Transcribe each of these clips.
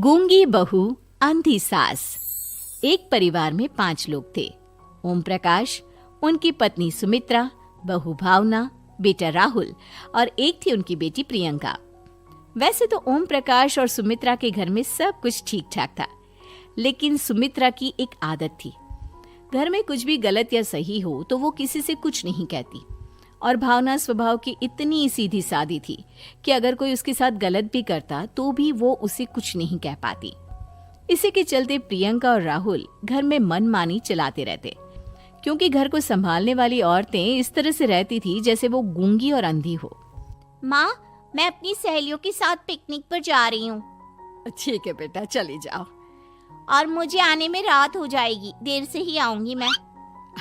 गूंगी बहू अंधी सास। एक परिवार में 5 लोग थे। ओम प्रकाश, उनकी पत्नी सुमित्रा, बहू भावना, बेटा राहुल और एक थी उनकी बेटी प्रियंका। वैसे तो ओम प्रकाश और सुमित्रा के घर में सब कुछ ठीक ठाक था, लेकिन सुमित्रा की एक आदत थी। घर में कुछ भी गलत या सही हो तो वो किसी से कुछ नहीं कहती। और भावना स्वभाव की इतनी सीधी सादी थी कि अगर कोई उसके साथ गलत भी करता तो भी वो उसे कुछ नहीं कह पाती। इसी के चलते प्रियंका और राहुल घर में मनमानी चलाते रहते, क्योंकि घर को संभालने वाली औरतें इस तरह से रहती थी जैसे वो गूंगी और अंधी हो। माँ, मैं अपनी सहेलियों के साथ पिकनिक पर जा रही हूँ। ठीक है बेटा, चली जाओ। और मुझे आने में रात हो जाएगी, देर से ही आऊंगी मैं।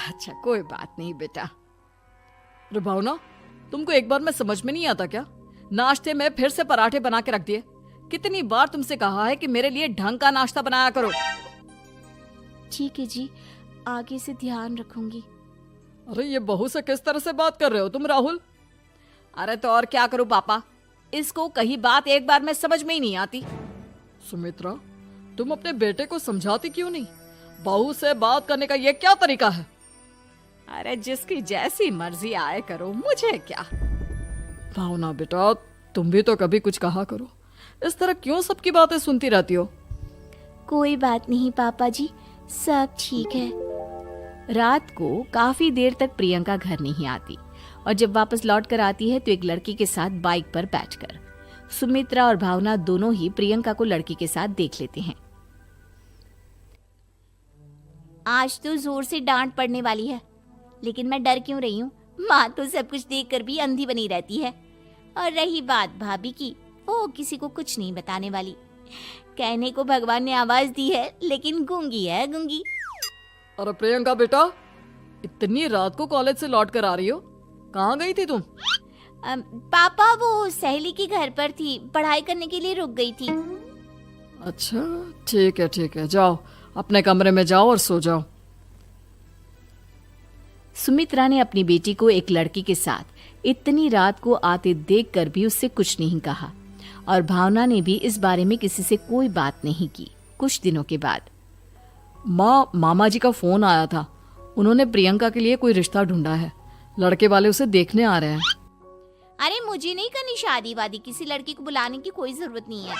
अच्छा, कोई बात नहीं बेटा। अरे भावना, तुमको एक बार में समझ में नहीं आता क्या? नाश्ते में फिर से पराठे बना के रख दिए। कितनी बार तुमसे कहा है कि मेरे लिए ढंग का नाश्ता बनाया करो। ठीक है जी, आगे से ध्यान रखूंगी। अरे ये बहू से किस तरह से बात कर रहे हो तुम राहुल? अरे तो और क्या करूं पापा, इसको कही बात एक बार में समझ में ही नहीं आती। सुमित्रा, तुम अपने बेटे को समझाती क्यों नहीं? बहू से बात करने का ये क्या तरीका है? अरे जिसकी जैसी मर्जी आए करो, मुझे क्या। भावना बेटा, तुम भी तो कभी कुछ कहा करो। इस तरह क्यों सबकी बातें सुनती रहती हो? कोई बात नहीं पापा जी, सब ठीक है। रात को काफी देर तक प्रियंका घर नहीं आती और जब वापस लौट कर आती है तो एक लड़की के साथ बाइक पर बैठकर। सुमित्रा और भावना दोनों ही प्रियंका को लड़की के साथ देख लेते हैं। आज तो जोर से डांट पड़ने वाली है, लेकिन मैं डर क्यों रही हूँ? माँ तो सब कुछ देखकर भी अंधी बनी रहती है। और रही बात भाभी की, वो किसी को कुछ नहीं बताने वाली। कहने को भगवान ने आवाज दी है, लेकिन गूंगी है गूंगी। अरे प्रियंका बेटा, इतनी रात को कॉलेज से लौट कर आ रही हो? कहाँ गई थी तुम? पापा, वो सहेली के घर पर थी, पढ़ाई करने के लिए रुक गई थी। अच्छा, ठीक है, जाओ अपने कमरे में जाओ और सो जाओ। सुमित्रा ने अपनी बेटी को एक लड़की के साथ इतनी रात को आते देखकर भी उससे कुछ नहीं कहा और भावना ने भी इस बारे में किसी से कोई बात नहीं की। कुछ दिनों के बाद मामा जी का फोन आया था। उन्होंने प्रियंका के लिए कोई रिश्ता ढूंढा है। लड़के वाले उसे देखने आ रहे हैं। अरे मुझे नहीं करनी शादी वादी, किसी लड़की को बुलाने की कोई जरूरत नहीं है।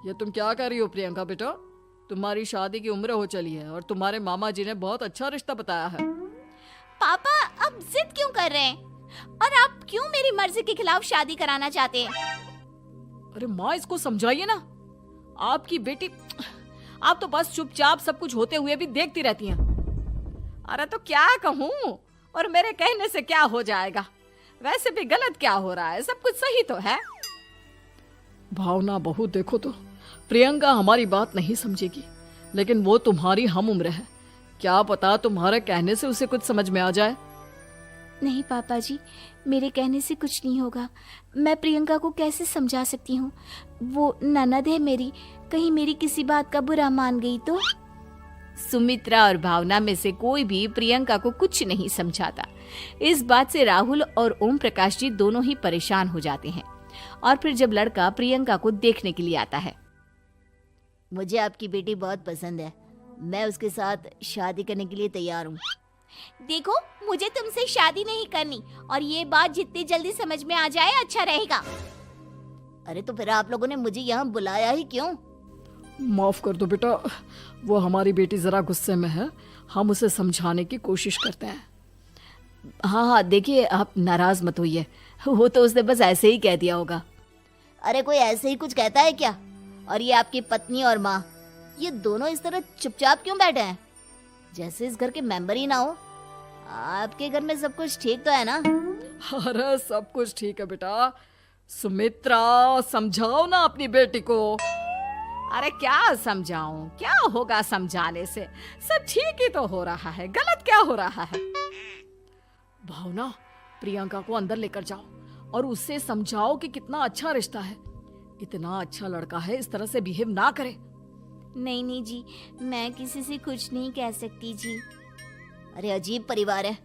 ये तुम क्या कर रही हो प्रियंका बेटा? तुम्हारी शादी की उम्र हो चली है और तुम्हारे मामा जी ने बहुत अच्छा रिश्ता बताया है। पापा, अब जिद क्यों कर रहे हैं? और आप क्यों मेरी मर्जी के खिलाफ शादी कराना चाहते हैं? अरे माँ, इसको समझाइए ना। आपकी बेटी, आप तो बस चुपचाप सब कुछ होते हुए भी देखती रहती हैं। अरे तो क्या कहूँ, और मेरे कहने से क्या हो जाएगा? वैसे भी गलत क्या हो रहा है, सब कुछ सही तो है। भावना बहू, देखो तो प्रियंका हमारी बात नहीं समझेगी, लेकिन वो तुम्हारी हम उम्र है। क्या पता तुम्हारे कहने से उसे कुछ समझ में आ जाए। नहीं पापा जी, मेरे कहने से कुछ नहीं होगा। मैं प्रियंका को कैसे समझा सकती हूँ? वो ननद है मेरी, कहीं मेरी किसी बात का बुरा मान गई तो? सुमित्रा और भावना में से कोई भी प्रियंका को कुछ नहीं समझाता। इस बात से राहुल और ओम प्रकाश जी दोनों ही परेशान हो जाते हैं। और फिर जब लड़का प्रियंका को देखने के लिए आता है, मुझे आपकी बेटी बहुत पसंद है, मैं उसके साथ शादी करने के लिए तैयार हूँ। देखो, मुझे तुमसे शादी नहीं करनी, और ये बात जितनी जल्दी समझ में आ जाए अच्छा रहेगा। अरे तो फिर आप लोगों ने मुझे यहाँ बुलाया ही क्यों? माफ कर दो बेटा, वो हमारी बेटी जरा गुस्से में है, हम उसे समझाने की कोशिश करते हैं। हाँ, देखिए आप नाराज मत होइए, वो तो उसने बस ऐसे ही कह दिया होगा। अरे कोई ऐसे ही कुछ कहता है क्या? और ये आपकी पत्नी और माँ, ये दोनों इस तरह चुपचाप क्यों बैठे हैं, जैसे इस घर के मेंबर ही ना हो? आपके घर में सब कुछ ठीक तो है ना? अरे सब कुछ ठीक है बेटा। सुमित्रा, समझाओ ना अपनी बेटी को। अरे क्या समझाऊं, क्या होगा समझाने से? सब ठीक ही तो हो रहा है, गलत क्या हो रहा है? भावना, प्रियंका को अंदर लेकर जाओ और उससे समझाओ कि कितना अच्छा रिश्ता है। इतना अच्छा लड़का है, इस तरह से बिहेव ना करे। नहीं जी, मैं किसी से कुछ नहीं कह सकती जी। अरे अजीब परिवार है,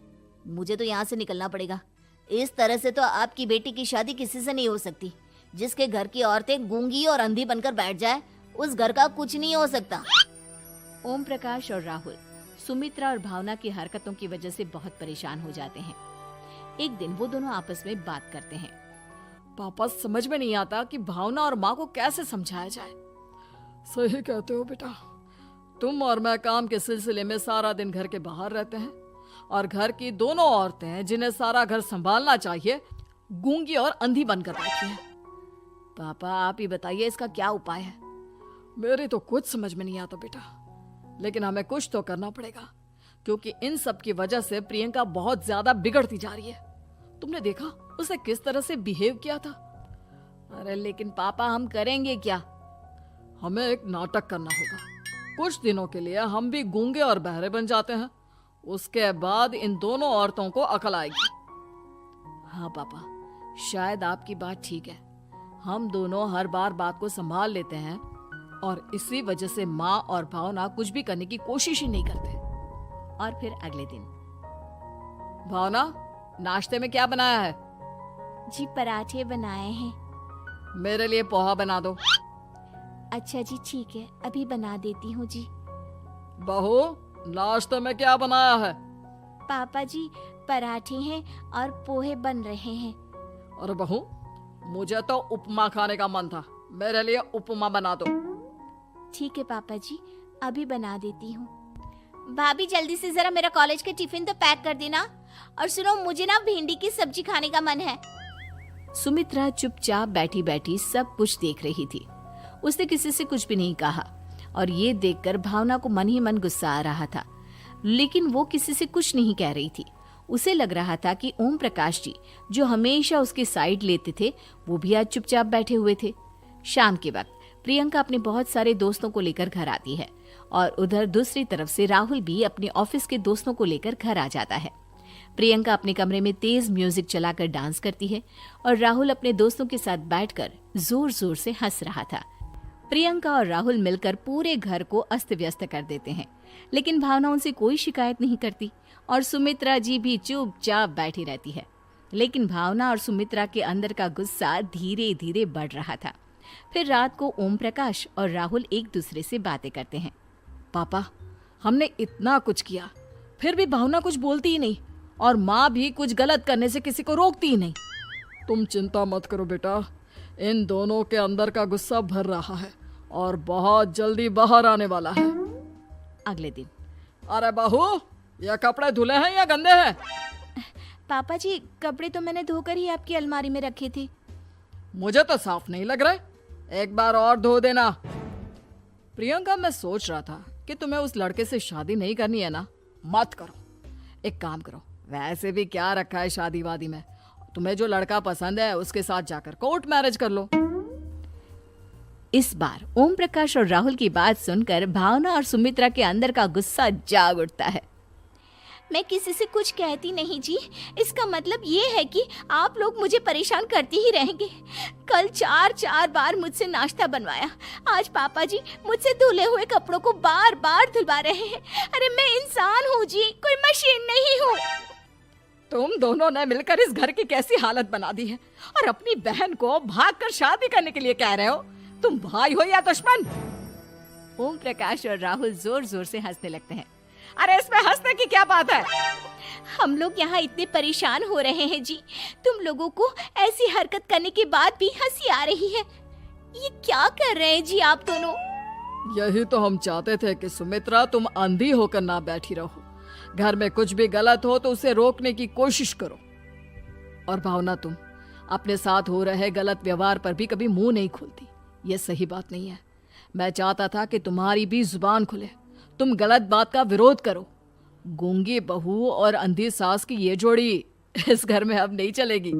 मुझे तो यहाँ से निकलना पड़ेगा। इस तरह से तो आपकी बेटी की शादी किसी से नहीं हो सकती। जिसके घर की औरतें गूंगी और अंधी बनकर बैठ जाए, उस घर का कुछ नहीं हो सकता। ओम प्रकाश और राहुल सुमित्रा और भावना की हरकतों की वजह से बहुत परेशान हो जाते हैं। एक दिन वो दोनों आपस में बात करते हैं। पापा, समझ में नहीं आता कि भावना और माँ को कैसे समझाया जाए। सही कहते हो बेटा, तुम और मैं काम के सिलसिले में सारा दिन घर के बाहर रहते हैं और घर की दोनों औरतें जिन्हें सारा घर संभालना चाहिए गूंगी और अंधी बनकर बैठी हैं। पापा आप ही बताइए इसका क्या उपाय है। मेरी तो कुछ समझ में नहीं आता बेटा, लेकिन हमें कुछ तो करना पड़ेगा क्योंकि इन सब की वजह से प्रियंका बहुत ज्यादा बिगड़ती जा रही है। तुमने देखा उसे किस तरह से बिहेव किया था। अरे लेकिन पापा हम करेंगे क्या? हमें एक नाटक करना होगा। कुछ दिनों के लिए हम भी गूंगे और बहरे बन जाते हैं, उसके बाद इन दोनों औरतों को अकल आएगी। हाँ पापा, शायद आपकी बात ठीक है। हम दोनों हर बार बात को संभाल लेते हैं और इसी वजह से माँ और भावना कुछ भी करने की कोशिश ही नहीं करते। और फिर अगले दिन, भावना, नाश्ते में क्या बनाया है? जी पराठे बनाए हैं। मेरे लिए पोहा बना दो। अच्छा जी ठीक है, अभी बना देती हूँ जी। बहू, नाश्ते में क्या बनाया है? पापा जी पराठे हैं और पोहे बन रहे हैं। अरे बहू, मुझे तो उपमा खाने का मन था, मेरे लिए उपमा बना दो। ठीक है पापा जी, अभी बना देती हूँ। भाभी जल्दी से जरा मेरा कॉलेज के टिफिन तो पैक कर देना। और सुनो, मुझे ना भिंडी की सब्जी खाने का मन है। सुमित्रा चुपचाप बैठी बैठी सब कुछ देख रही थी। उसने किसी से कुछ भी नहीं कहा और ये देखकर भावना को मन ही मन गुस्सा आ रहा था, लेकिन वो किसी से कुछ नहीं कह रही थी। उसे लग रहा था कि ओम प्रकाश जी जो हमेशा उसकी साइड लेते थे वो भी आज चुपचाप बैठे हुए थे। शाम के वक्त प्रियंका अपने बहुत सारे दोस्तों को लेकर घर आती है और उधर दूसरी तरफ से राहुल भी अपने ऑफिस के दोस्तों को लेकर घर आ जाता है। प्रियंका अपने कमरे में तेज म्यूजिक चलाकर डांस करती है और राहुल अपने दोस्तों के साथ बैठकर जोर जोर से हंस रहा था। प्रियंका और राहुल मिलकर पूरे घर को अस्त व्यस्त कर देते हैं, लेकिन भावना उनसे कोई शिकायत नहीं करती और सुमित्रा जी भी चुपचाप बैठी रहती है। लेकिन भावना और सुमित्रा के अंदर का गुस्सा धीरे धीरे बढ़ रहा था। फिर रात को ओम प्रकाश और राहुल एक दूसरे से बातें करते हैं। पापा, हमने इतना कुछ किया फिर भी भावना कुछ बोलती ही नहीं और माँ भी कुछ गलत करने से किसी को रोकती ही नहीं। तुम चिंता मत करो बेटा, इन दोनों के अंदर का गुस्सा भर रहा है और बहुत जल्दी बाहर आने वाला है। अगले दिन, अरे बहू, ये कपड़े धुले हैं या गंदे हैं? पापा जी कपड़े तो मैंने धोकर ही आपकी अलमारी में रखे थे। मुझे तो साफ नहीं लग रहे, एक बार और धो देना। प्रियंका, मैं सोच रहा था कि तुम्हें उस लड़के से शादी नहीं करनी है ना, मत करो। एक काम करो, वैसे भी क्या रखा है शादी वादी में, तुम्हें जो लड़का पसंद है उसके साथ जाकर कोर्ट मैरिज कर लो। इस बार ओम प्रकाश और राहुल की बात सुनकर भावना और सुमित्रा के अंदर का गुस्सा जाग उठता है। मैं किसी से कुछ कहती नहीं जी, इसका मतलब ये है कि आप लोग मुझे परेशान करते ही रहेंगे। कल 4 बार मुझसे नाश्ता बनवाया, आज पापा जी मुझसे धुले हुए कपड़ों को बार बार धुलवा रहे हैं। अरे मैं इंसान हूँ जी, कोई मशीन नहीं हूँ। तुम दोनों ने मिलकर इस घर की कैसी हालत बना दी है और अपनी बहन को भागकर शादी करने के लिए कह रहे हो। तुम भाई हो या दुश्मन? ओम प्रकाश और राहुल जोर जोर से हंसने लगते हैं। अरे इसमें हंसने की क्या बात है? हम लोग यहाँ इतने परेशान हो रहे हैं जी, तुम लोगों को ऐसी हरकत करने के बाद भी हंसी आ रही है। ये क्या कर रहे हैं जी आप दोनों? यही तो हम चाहते थे कि सुमित्रा तुम अंधी होकर ना बैठी रहो। घर में कुछ भी गलत हो तो उसे रोकने की कोशिश करो। और भावना, तुम अपने साथ हो रहे गलत व्यवहार पर भी कभी मुंह नहीं खोलती, ये सही बात नहीं है। मैं चाहता था कि तुम्हारी भी जुबान खुले, तुम गलत बात का विरोध करो। गूंगी बहू और अंधी सास की ये जोड़ी इस घर में अब नहीं चलेगी।